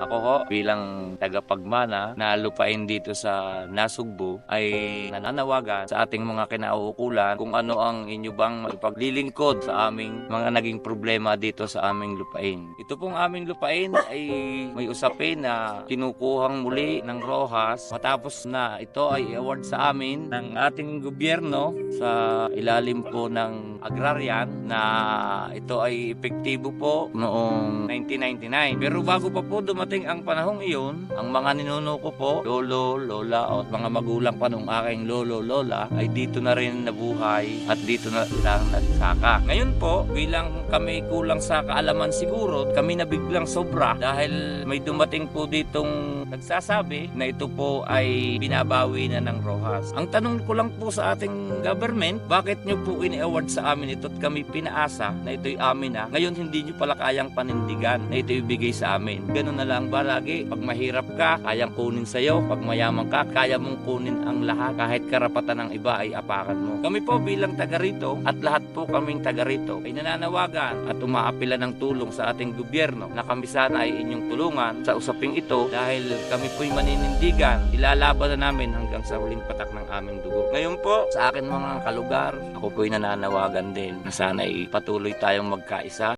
Ako ho, bilang tagapagmana na lupain dito sa Nasugbu ay nananawagan sa ating mga kinauukulan kung ano ang inyo bang ipaglilingkod sa aming mga naging problema dito sa aming lupain. Ito pong aming lupain ay may usapin na kinukuhang muli ng Rojas matapos na ito ay award sa amin ng ating gobyerno sa ilalim po ng agrarian na ito ay epektibo po noong 1999. Pero bago pa po dumating ang panahong iyon, ang mga ninuno ko po, lolo, lola o mga magulang pa nung aking lolo, lola ay dito na rin nabuhay at dito na lang nagsaka. Ngayon po, bilang kami kulang sa kaalaman siguro, kami na biglang sobra dahil may dumating po ditong nagsasabi na ito po ay binabawi na ng Rojas. Ang tanong ko lang po sa ating government, bakit nyo po ini-award sa amin ito at kami pinaasa na ito'y amin na, ngayon hindi nyo pala kayang panindigan na ito'y bigay sa amin. Ganun na lang ba lagi? Pag mahirap ka, kayang kunin sa'yo. Pag mayaman ka, kaya mong kunin ang lahat. Kahit karapatan ng iba ay apakan mo. Kami po bilang taga rito at lahat po kaming taga rito ay nananawagan at umaapila ng tulong sa ating gobyerno na kami sana ay inyong tulungan sa usaping ito dahil kami po'y maninindigan. Ilalaban na namin hanggang sa huling patak ng aming dugo. Ngayon po, sa akin mga kalugar, ako po'y nananawagan din na sana ay patuloy tayong magkaisa.